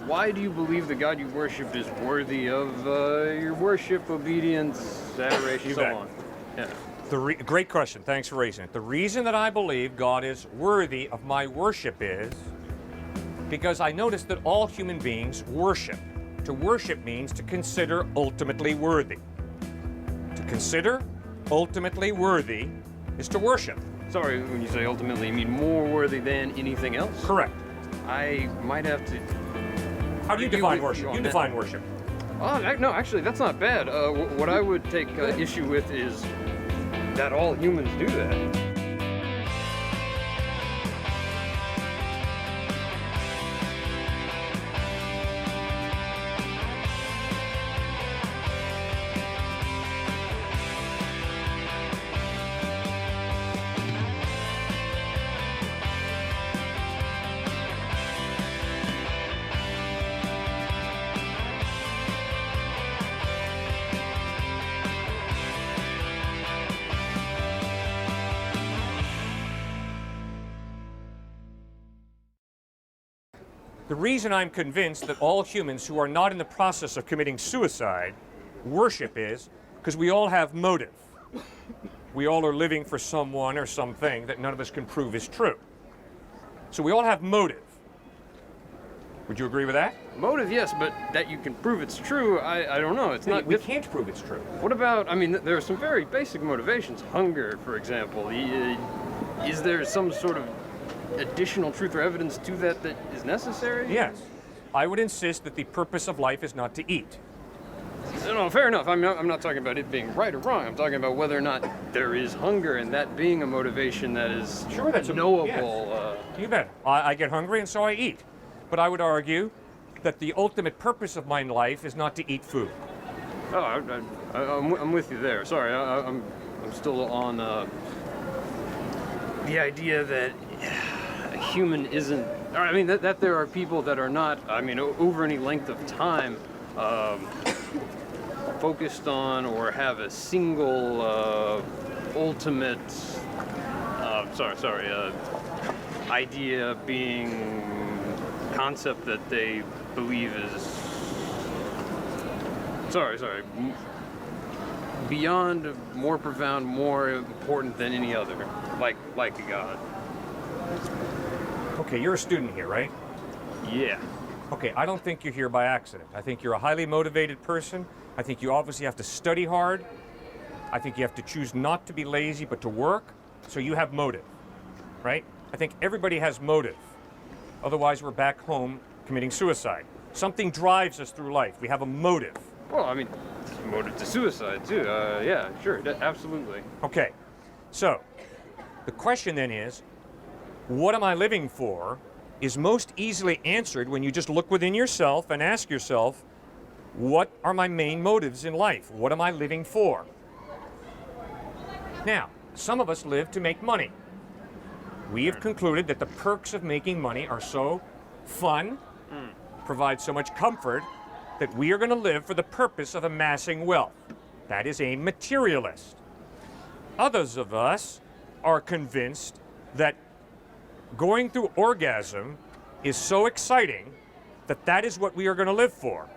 why do you believe the God you worship is worthy of your worship, obedience, adoration, so on? Yeah. Great question. Thanks for raising it. The reason that I believe God is worthy of my worship is because I notice that all human beings worship. To worship means to consider ultimately worthy. To consider ultimately worthy is to worship. Sorry, when you say ultimately, you mean more worthy than anything else? Correct. I might have to... How do you define worship? You define worship. Oh, no, actually, that's not bad. What I would take issue with is that all humans do that. The reason I'm convinced that all humans who are not in the process of committing suicide worship is because we all have motive. We all are living for someone or something that none of us can prove is true. So we all have motive. Would you agree with that? Motive, yes, but that you can prove it's true, I don't know. It's not. We can't prove it's true. What about, I mean, there are some very basic motivations. Hunger, for example. Is there some sort of additional truth or evidence to that is necessary? Yes. I would insist that the purpose of life is not to eat. No, fair enough. I'm not talking about it being right or wrong. I'm talking about whether or not there is hunger and that being a motivation that is knowable. Yes. You bet. I get hungry and so I eat. But I would argue that the ultimate purpose of my life is not to eat food. Oh, I'm with you there. Sorry, I'm still on the idea that a human isn't, or I mean that there are people that are not, I mean, over any length of time focused on or have a single ultimate idea, being concept that they believe is beyond, more profound, more important than any other, like a god. Okay, you're a student here, right? Yeah. Okay, I don't think you're here by accident. I think you're a highly motivated person. I think you obviously have to study hard. I think you have to choose not to be lazy, but to work. So you have motive, right? I think everybody has motive. Otherwise, we're back home committing suicide. Something drives us through life. We have a motive. Well, I mean, motive to suicide, too. Yeah, sure, absolutely. Okay, so the question then is, what am I living for, is most easily answered when you just look within yourself and ask yourself, what are my main motives in life? What am I living for? Now, some of us live to make money. We have concluded that the perks of making money are so fun, provide so much comfort, that we are going to live for the purpose of amassing wealth. That is a materialist. Others of us are convinced that going through orgasm is so exciting that that is what we are going to live for.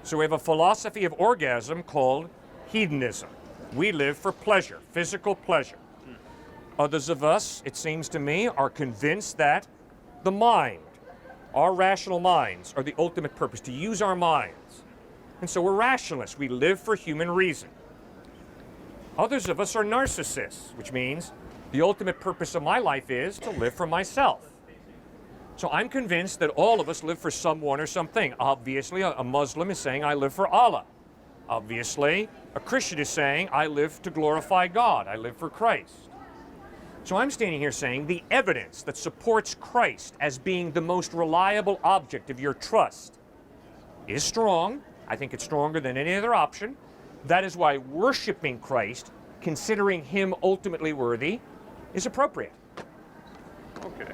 So we have a philosophy of orgasm called hedonism. We live for pleasure, physical pleasure. Others of us, it seems to me, are convinced that the mind, our rational minds, are the ultimate purpose, to use our minds. And so we're rationalists. We live for human reason. Others of us are narcissists, which means the ultimate purpose of my life is to live for myself. So I'm convinced that all of us live for someone or something. Obviously, a Muslim is saying, I live for Allah. Obviously, a Christian is saying, I live to glorify God. I live for Christ. So I'm standing here saying the evidence that supports Christ as being the most reliable object of your trust is strong. I think it's stronger than any other option. That is why worshiping Christ, considering him ultimately worthy, is appropriate. Okay.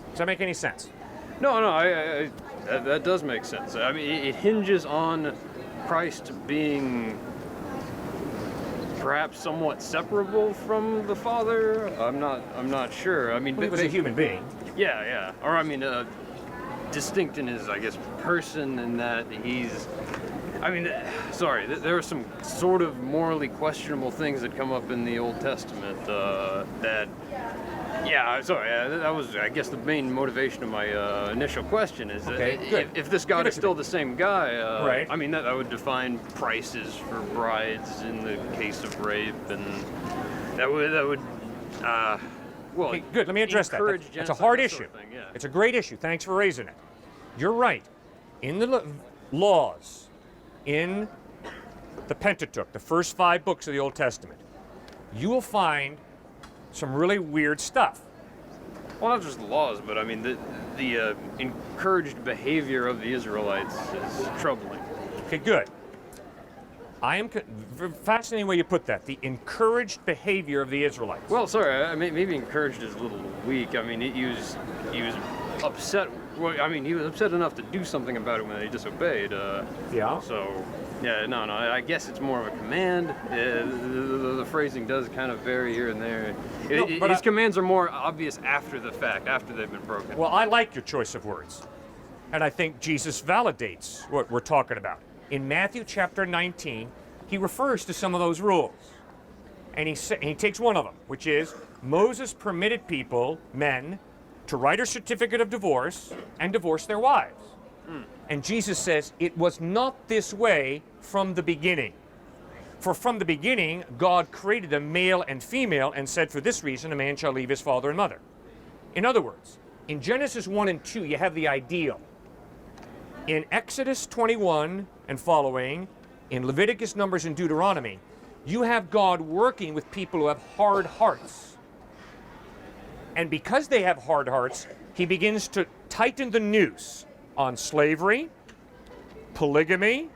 Does that make any sense? No, that does make sense. I mean, it hinges on Christ being perhaps somewhat separable from the Father. I'm not sure. I mean, Well, he was a human being. Yeah. Or I mean, distinct in his, I guess, person, in that he's. I mean, sorry, there are some sort of morally questionable things that come up in the Old Testament that. Yeah, sorry. That was, I guess, the main motivation of my initial question is that if this God is still the same guy, right. I mean, that would define prices for brides in the case of rape, and that would well, Okay, good. Let me address that. That's a hard issue. Sort of thing, yeah. It's a great issue. Thanks for raising it. You're right. In the laws, in the Pentateuch, the first 5 books of the Old Testament, you will find some really weird stuff. Well, not just the laws, but I mean the encouraged behavior of the Israelites is troubling. Okay, good. I am fascinating way you put that. The encouraged behavior of the Israelites. Well, sorry, I mean, maybe encouraged is a little weak. I mean, he was upset. Well, I mean, he was upset enough to do something about it when they disobeyed. Yeah. So, yeah, no, I guess it's more of a command. The phrasing does kind of vary here and there. His commands are more obvious after the fact, after they've been broken. Well, I like your choice of words. And I think Jesus validates what we're talking about. In Matthew chapter 19, he refers to some of those rules. And he takes one of them, which is Moses permitted people, men, to write a certificate of divorce and divorce their wives. And Jesus says it was not this way from the beginning. For from the beginning, God created them male and female and said, for this reason, a man shall leave his father and mother. In other words, in Genesis 1 and 2, you have the ideal. In Exodus 21 and following, in Leviticus, Numbers, and Deuteronomy, you have God working with people who have hard hearts. And because they have hard hearts, he begins to tighten the noose on slavery, polygamy,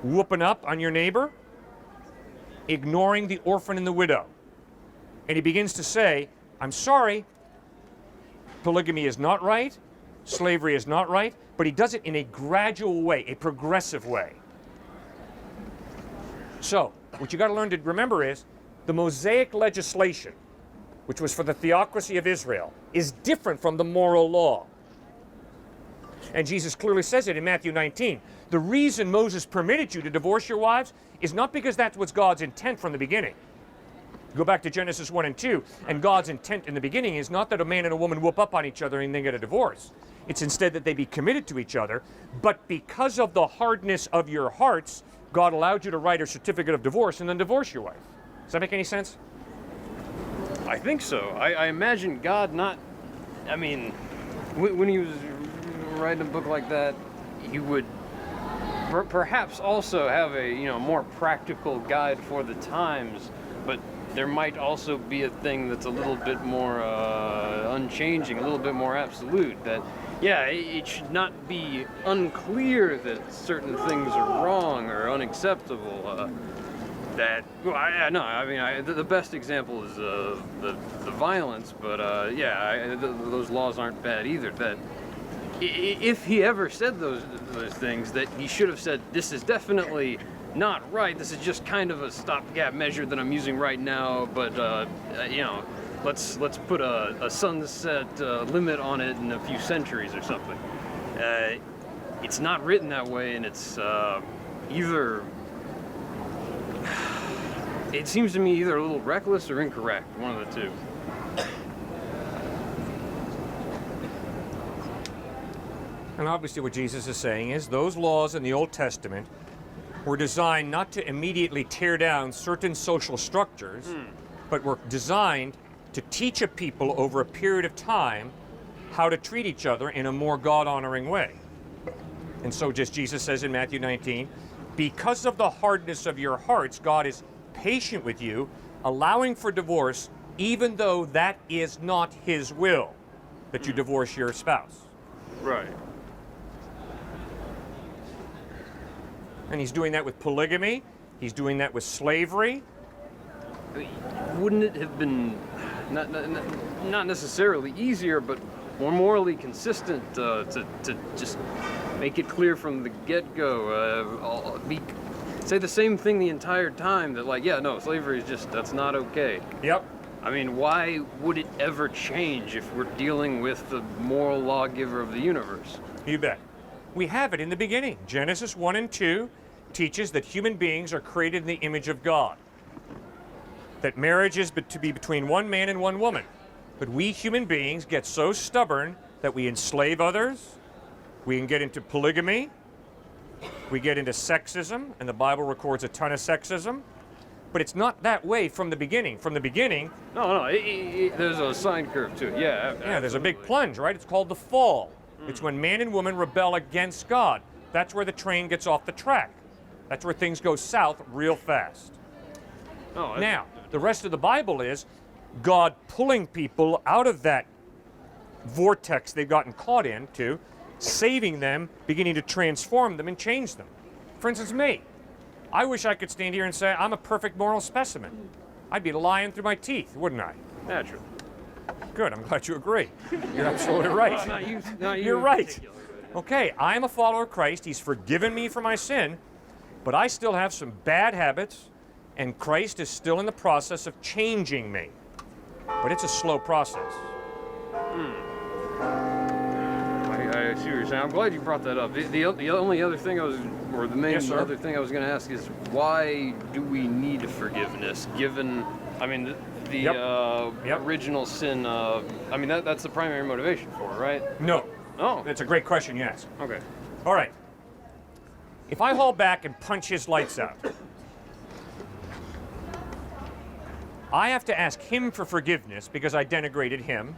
whooping up on your neighbor, ignoring the orphan and the widow. And he begins to say, I'm sorry, polygamy is not right, slavery is not right, but he does it in a gradual way, a progressive way. So, what you got to learn to remember is the Mosaic legislation, which was for the theocracy of Israel, is different from the moral law. And Jesus clearly says it in Matthew 19. The reason Moses permitted you to divorce your wives is not because that was God's intent from the beginning. Go back to Genesis 1 and 2, and God's intent in the beginning is not that a man and a woman whoop up on each other and then get a divorce. It's instead that they be committed to each other, but because of the hardness of your hearts, God allowed you to write a certificate of divorce and then divorce your wife. Does that make any sense? I think so. I imagine God not, I mean, when he was writing a book like that, he would perhaps also have a more practical guide for the times, but there might also be a thing that's a little bit more unchanging, a little bit more absolute, that it should not be unclear that certain things are wrong or unacceptable. The best example is the violence, but those laws aren't bad either. That if he ever said those things, that he should have said, this is definitely not right, this is just kind of a stopgap measure that I'm using right now, but let's put a sunset limit on it in a few centuries or something. It's not written that way, and it's either, it seems to me, either a little reckless or incorrect, one of the two. And obviously what Jesus is saying is those laws in the Old Testament were designed not to immediately tear down certain social structures, but were designed to teach a people over a period of time how to treat each other in a more God-honoring way. And so just Jesus says in Matthew 19, because of the hardness of your hearts, God is patient with you, allowing for divorce, even though that is not his will, that you divorce your spouse. Right. And he's doing that with polygamy. He's doing that with slavery. Wouldn't it have been not necessarily easier, but more morally consistent to just make it clear from the get-go? Say the same thing the entire time, that slavery is just, that's not okay. Yep. I mean, why would it ever change if we're dealing with the moral lawgiver of the universe? You bet. We have it in the beginning. Genesis 1 and 2 teaches that human beings are created in the image of God. That marriage is to be between one man and one woman. But we human beings get so stubborn that we enslave others, we can get into polygamy, we get into sexism, and the Bible records a ton of sexism. But it's not that way from the beginning. From the beginning... No, there's a sine curve to it, yeah. Yeah, there's a big plunge, right? It's called the fall. It's when man and woman rebel against God. That's where the train gets off the track. That's where things go south real fast. Now, the rest of the Bible is God pulling people out of that vortex they've gotten caught into, saving them, beginning to transform them and change them. For instance, me. I wish I could stand here and say I'm a perfect moral specimen. I'd be lying through my teeth, wouldn't I? Naturally. Good, I'm glad you agree. You're absolutely right. Not you You're right. Okay, I'm a follower of Christ. He's forgiven me for my sin, but I still have some bad habits, and Christ is still in the process of changing me. But it's a slow process. I see what you're saying. I'm glad you brought that up. The only other thing the main other thing I was going to ask is, why do we need forgiveness, given, I mean, the original sin, I mean, that's the primary motivation for it, right? No. Oh. That's a great question you ask. Okay. All right. If I haul back and punch his lights out, I have to ask him for forgiveness because I denigrated him,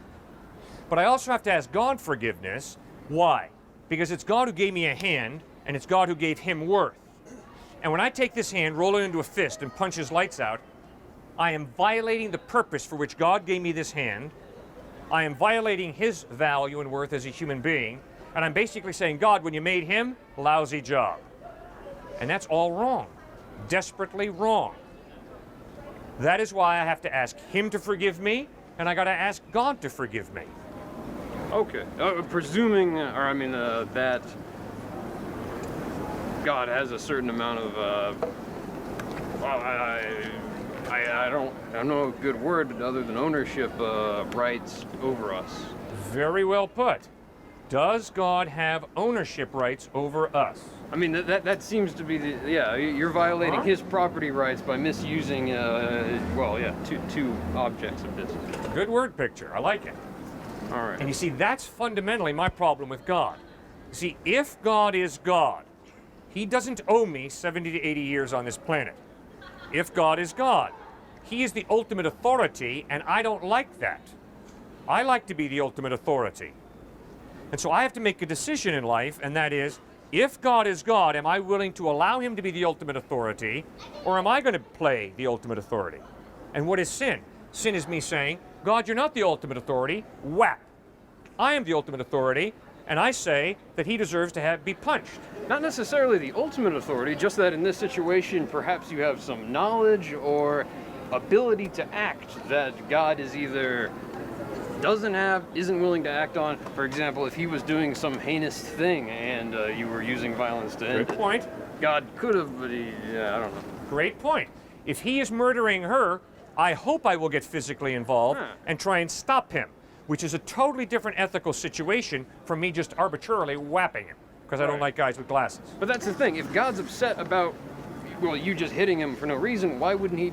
but I also have to ask God forgiveness. Why? Because it's God who gave me a hand, and it's God who gave him worth. And when I take this hand, roll it into a fist, and punch his lights out, I am violating the purpose for which God gave me this hand. I am violating his value and worth as a human being, and I'm basically saying, God, when you made him, lousy job. And that's all wrong. Desperately wrong. That is why I have to ask him to forgive me, and I got to ask God to forgive me. Okay. Presuming, that God has a certain amount of, I don't know a good word other than ownership rights over us. Very well put. Does God have ownership rights over us? I mean, that seems to be you're violating his property rights by misusing, two objects of his. Good word picture. I like it. All right. And you see, that's fundamentally my problem with God. See, if God is God, he doesn't owe me 70 to 80 years on this planet. If God is God, he is the ultimate authority, and I don't like that. I like to be the ultimate authority. And so I have to make a decision in life, and that is, if God is God, am I willing to allow him to be the ultimate authority, or am I going to play the ultimate authority? And what is sin? Sin is me saying, God, you're not the ultimate authority. Whap. I am the ultimate authority, and I say that he deserves to be punched. Not necessarily the ultimate authority, just that in this situation, perhaps you have some knowledge or ability to act that God is either doesn't have, isn't willing to act on. For example, if he was doing some heinous thing and you were using violence to end it. Good point. God could have, but I don't know. Great point. If he is murdering her, I hope I will get physically involved and try and stop him, which is a totally different ethical situation from me just arbitrarily whapping him, because I don't like guys with glasses. But that's the thing. If God's upset about, you just hitting him for no reason, why wouldn't he,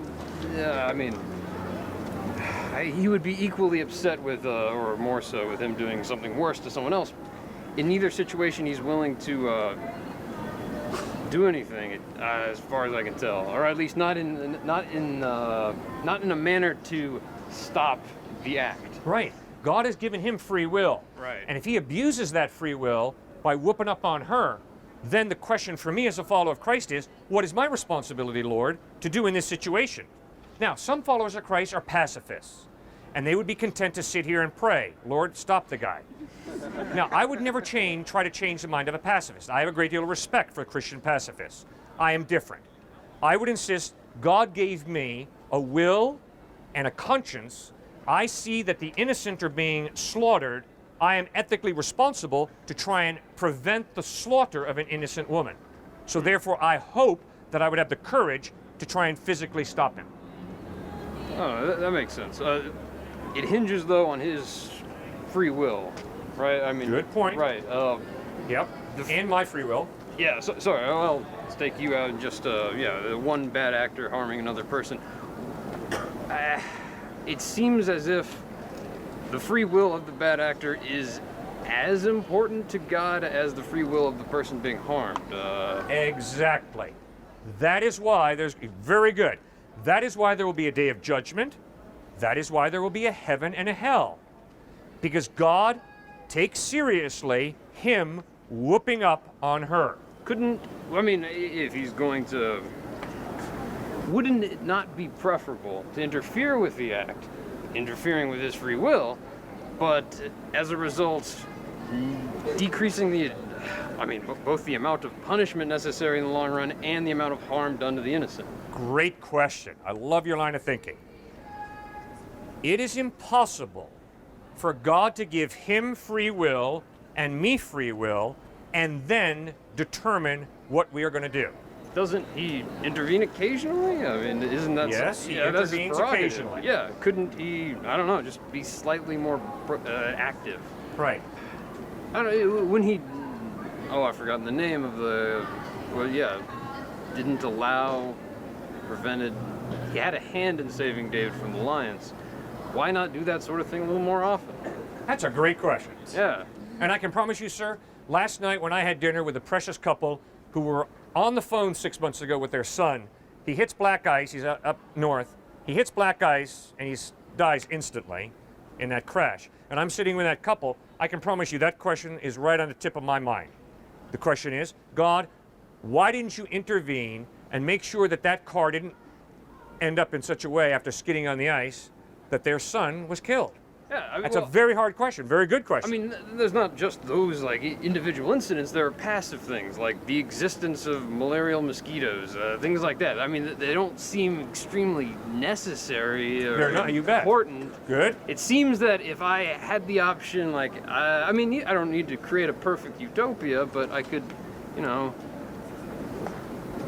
he would be equally upset with, or more so, with him doing something worse to someone else. In neither situation, he's willing to do anything, as far as I can tell, or at least not in a manner to stop the act. Right. God has given him free will. Right. And if he abuses that free will by whooping up on her, then the question for me as a follower of Christ is, what is my responsibility, Lord, to do in this situation? Now, some followers of Christ are pacifists, and they would be content to sit here and pray, Lord, stop the guy. Now, I would never try to change the mind of a pacifist. I have a great deal of respect for Christian pacifists. I am different. I would insist God gave me a will and a conscience. I see that the innocent are being slaughtered. I am ethically responsible to try and prevent the slaughter of an innocent woman. So therefore, I hope that I would have the courage to try and physically stop him. Oh, that makes sense. It hinges, though, on his free will, right? I mean, Good point. Right. Yep. And my free will. Yeah. Sorry. I'll stake you out. And just the one bad actor harming another person. It seems as if the free will of the bad actor is as important to God as the free will of the person being harmed. Exactly. That is why very good. That is why there will be a day of judgment. That is why there will be a heaven and a hell. Because God takes seriously him whooping up on her. If he's going to, wouldn't it not be preferable to interfere with the act, interfering with his free will, but as a result, decreasing both the amount of punishment necessary in the long run and the amount of harm done to the innocent? Great question. I love your line of thinking. It is impossible for God to give him free will and me free will and then determine what we are going to do. Doesn't he intervene occasionally? I mean, isn't that... Yes, he intervenes occasionally. Yeah, couldn't he, I don't know, just be slightly more active? Right. I don't know, when he... Oh, I've forgotten the name of didn't allow, prevented... He had a hand in saving David from the lions. Why not do that sort of thing a little more often? That's a great question. Yeah. And I can promise you, sir, last night when I had dinner with a precious couple who were on the phone 6 months ago with their son, he hits black ice, he's up north, he hits black ice and he dies instantly in that crash. And I'm sitting with that couple, I can promise you that question is right on the tip of my mind. The question is, God, why didn't you intervene and make sure that that car didn't end up in such a way after skidding on the ice that their son was killed? Yeah, That's a very hard question, very good question. I mean, there's not just those individual incidents. There are passive things like the existence of malarial mosquitoes, things like that. I mean, they don't seem extremely necessary or They're not, you bet. important. Good. It seems that if I had the option, I don't need to create a perfect utopia, but I could,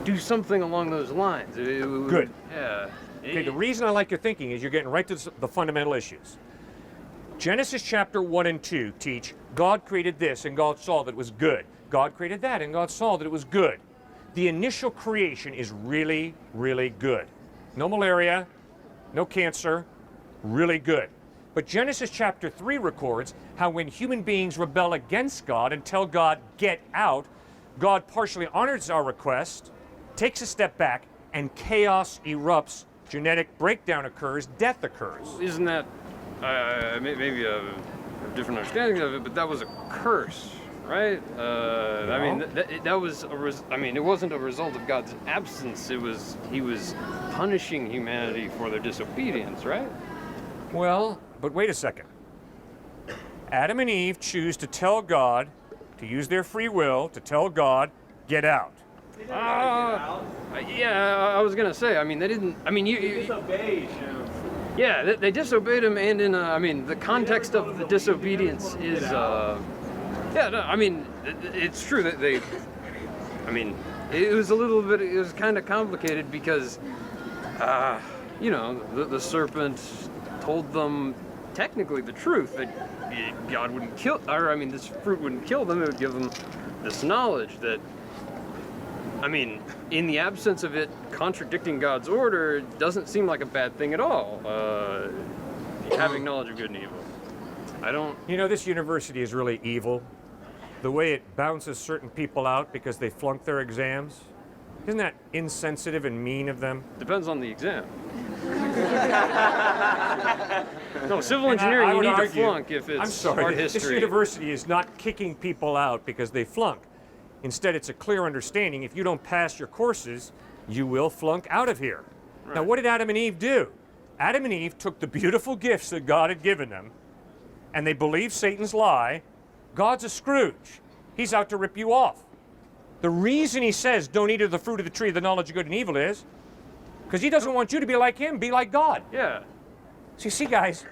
do something along those lines. Good. Yeah. Okay, the reason I like your thinking is you're getting right to the fundamental issues. Genesis chapter 1 and 2 teach God created this and God saw that it was good. God created that and God saw that it was good. The initial creation is really, really good. No malaria, no cancer, really good. But Genesis chapter 3 records how when human beings rebel against God and tell God, get out, God partially honors our request, takes a step back, and chaos erupts, genetic breakdown occurs, death occurs. Isn't that maybe a different understanding of it, but that was a curse, right? That was it wasn't a result of God's absence. He was punishing humanity for their disobedience, right? Well, but wait a second. Adam and Eve choose to tell God, to use their free will, to tell God, get out. Yeah, I was gonna say. I mean, they didn't. I mean, you disobeyed him. Yeah, they disobeyed him, and in the context of the disobedience is it's true that they. I mean, it was kind of complicated because, the serpent told them technically the truth that God wouldn't kill, this fruit wouldn't kill them. It would give them this knowledge that. I mean, in the absence of it contradicting God's order, it doesn't seem like a bad thing at all, having knowledge of good and evil. This university is really evil. The way it bounces certain people out because they flunked their exams. Isn't that insensitive and mean of them? Depends on the exam. No, civil engineering, you need to flunk if it's art history. This university is not kicking people out because they flunk. Instead, it's a clear understanding, if you don't pass your courses, you will flunk out of here. Right. Now, what did Adam and Eve do? Adam and Eve took the beautiful gifts that God had given them, and they believed Satan's lie. God's a Scrooge. He's out to rip you off. The reason he says, don't eat of the fruit of the tree of the knowledge of good and evil is because he doesn't want you to be like him, be like God. Yeah. So you see, guys,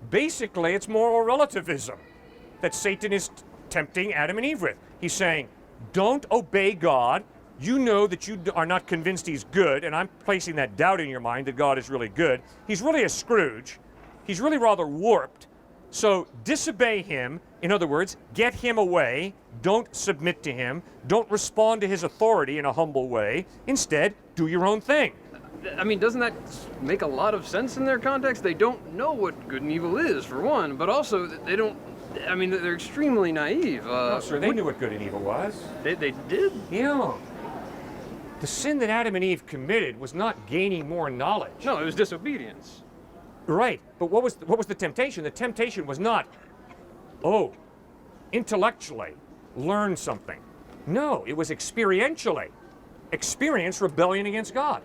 basically it's moral relativism that Satan is tempting Adam and Eve with. He's saying, don't obey God, you know that you are not convinced he's good, and I'm placing that doubt in your mind that God is really good. He's really a Scrooge. He's really rather warped. So disobey him. In other words, get him away. Don't submit to him. Don't respond to his authority in a humble way. Instead, do your own thing. I mean, doesn't that make a lot of sense in their context? They don't know what good and evil is, for one, but also they don't, I mean, they're extremely naive. No, sir, they knew what good and evil was. They did? Yeah. The sin that Adam and Eve committed was not gaining more knowledge. No, it was disobedience. Right, but what was the temptation? The temptation was not, intellectually learn something. No, it was experientially. Experience rebellion against God.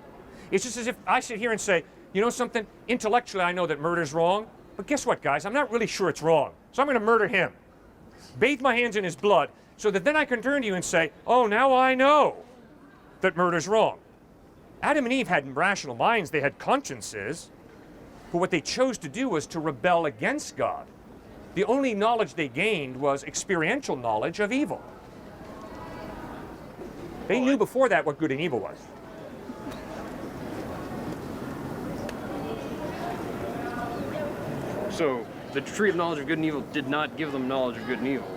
It's just as if I sit here and say, you know something, intellectually I know that murder's wrong, but guess what, guys? I'm not really sure it's wrong, so I'm going to murder him. Bathe my hands in his blood, so that then I can turn to you and say, oh, now I know that murder's wrong. Adam and Eve had rational minds, they had consciences, but what they chose to do was to rebel against God. The only knowledge they gained was experiential knowledge of evil. They knew before that what good and evil was. So, the tree of knowledge of good and evil did not give them knowledge of good and evil.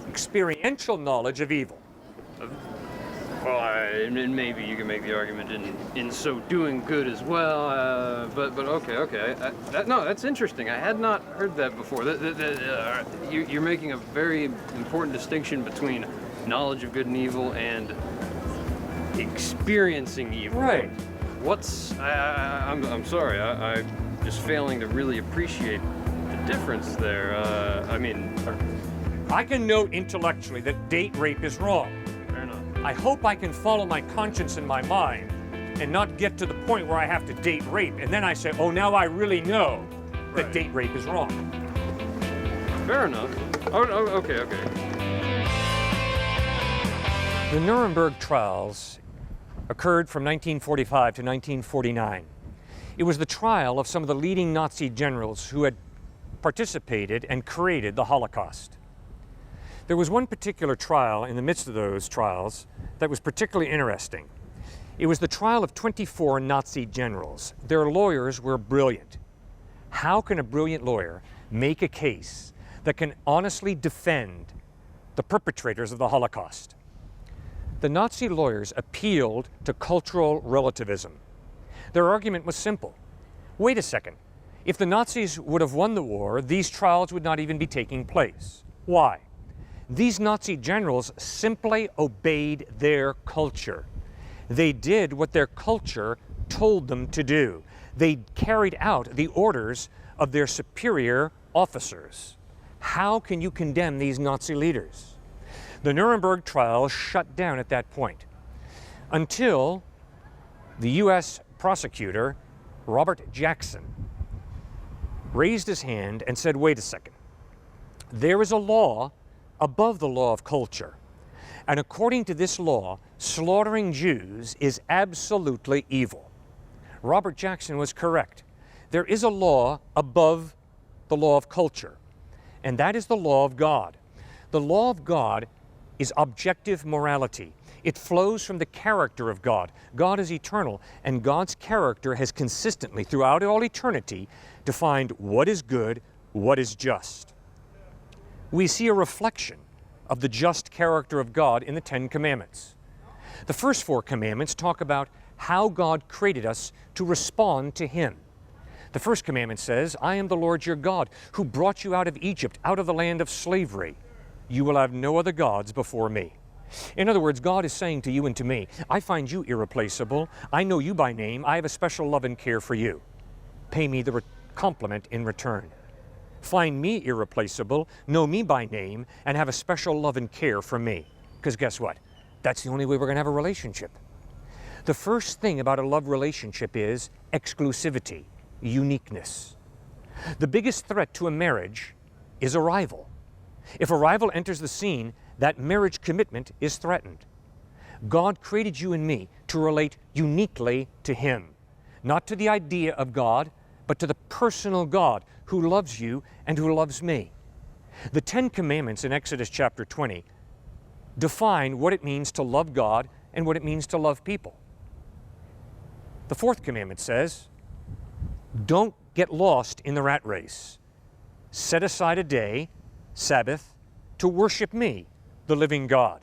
Experiential knowledge of evil. Well, and maybe you can make the argument in so doing good as well, but okay. No, that's interesting. I had not heard that before. You're making a very important distinction between knowledge of good and evil and experiencing evil. Right. I'm sorry, I'm just failing to really appreciate the difference there. I can know intellectually that date rape is wrong. Fair enough. I hope I can follow my conscience and my mind and not get to the point where I have to date rape. And then I say, oh, now I really know that date rape is wrong. Fair enough. Okay. The Nuremberg trials occurred from 1945 to 1949. It was the trial of some of the leading Nazi generals who had participated and created the Holocaust. There was one particular trial in the midst of those trials that was particularly interesting. It was the trial of 24 Nazi generals. Their lawyers were brilliant. How can a brilliant lawyer make a case that can honestly defend the perpetrators of the Holocaust? The Nazi lawyers appealed to cultural relativism. Their argument was simple. Wait a second. If the Nazis would have won the war, these trials would not even be taking place. Why? These Nazi generals simply obeyed their culture. They did what their culture told them to do. They carried out the orders of their superior officers. How can you condemn these Nazi leaders? The Nuremberg trial shut down at that point until the U.S. prosecutor, Robert Jackson, raised his hand and said, wait a second. There is a law above the law of culture. And according to this law, slaughtering Jews is absolutely evil. Robert Jackson was correct. There is a law above the law of culture, and that is the law of God. The law of God is objective morality. It flows from the character of God. God is eternal, and God's character has consistently, throughout all eternity, defined what is good, what is just. We see a reflection of the just character of God in the Ten Commandments. The first four commandments talk about how God created us to respond to Him. The first commandment says, I am the Lord your God, who brought you out of Egypt, out of the land of slavery. You will have no other gods before me. In other words, God is saying to you and to me, I find you irreplaceable. I know you by name. I have a special love and care for you. Pay me the compliment in return. Find me irreplaceable, know me by name, and have a special love and care for me. Because guess what? That's the only way we're going to have a relationship. The first thing about a love relationship is exclusivity, uniqueness. The biggest threat to a marriage is a rival. If a rival enters the scene, that marriage commitment is threatened. God created you and me to relate uniquely to Him, not to the idea of God, but to the personal God who loves you and who loves me. The Ten Commandments in Exodus chapter 20 define what it means to love God and what it means to love people. The fourth commandment says, don't get lost in the rat race. Set aside a day, Sabbath, to worship me, the living God.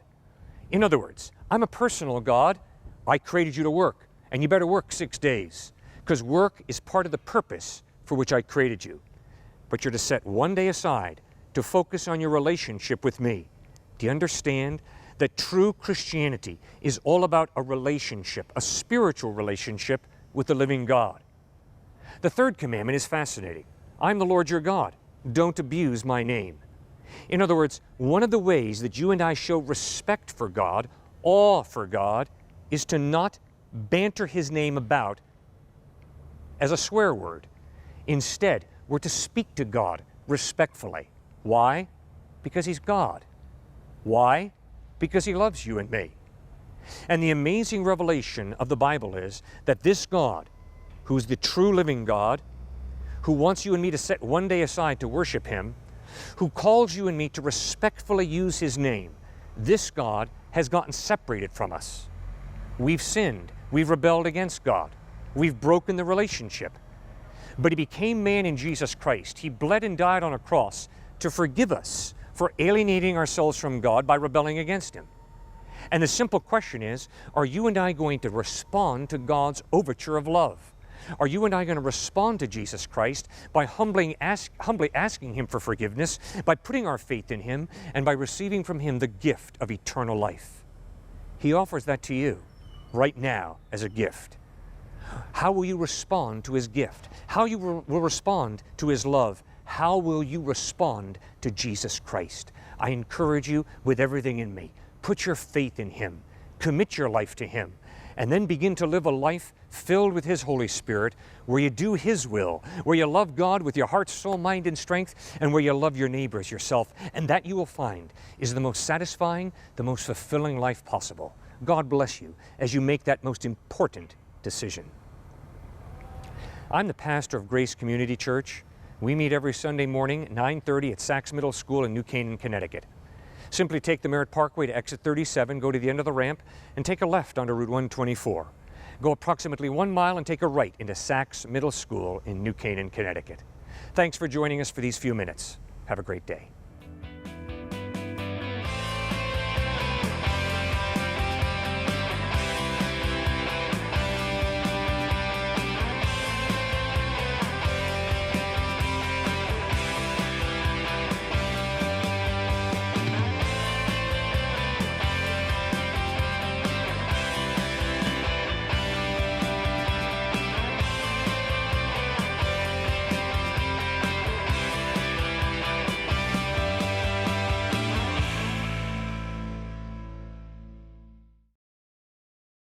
In other words, I'm a personal God. I created you to work, and you better work 6 days, because work is part of the purpose for which I created you. But you're to set one day aside to focus on your relationship with me. Do you understand that true Christianity is all about a relationship, a spiritual relationship with the living God? The third commandment is fascinating. I'm the Lord your God. Don't abuse my name. In other words, one of the ways that you and I show respect for God, awe for God, is to not banter his name about as a swear word. Instead, we're to speak to God respectfully. Why? Because he's God. Why? Because he loves you and me. And the amazing revelation of the Bible is that this God, who's the true living God, who wants you and me to set one day aside to worship him, who calls you and me to respectfully use his name, this God has gotten separated from us. We've sinned. We've rebelled against God. We've broken the relationship. But he became man in Jesus Christ. He bled and died on a cross to forgive us for alienating ourselves from God by rebelling against him. And the simple question is, are you and I going to respond to God's overture of love? Are you and I going to respond to Jesus Christ by humbly asking him for forgiveness, by putting our faith in him, and by receiving from him the gift of eternal life? He offers that to you right now as a gift. How will you respond to his gift? How you will respond to his love? How will you respond to Jesus Christ? I encourage you with everything in me. Put your faith in him. Commit your life to him. And then begin to live a life filled with his Holy Spirit, where you do his will, where you love God with your heart, soul, mind, and strength, and where you love your neighbor as yourself. And that, you will find, is the most satisfying, the most fulfilling life possible. God bless you as you make that most important decision. I'm the pastor of Grace Community Church. We meet every Sunday morning at 9:30 at Sachs Middle School in New Canaan, Connecticut. Simply take the Merritt Parkway to exit 37, go to the end of the ramp, and take a left onto Route 124. Go approximately 1 mile and take a right into Sachs Middle School in New Canaan, Connecticut. Thanks for joining us for these few minutes. Have a great day.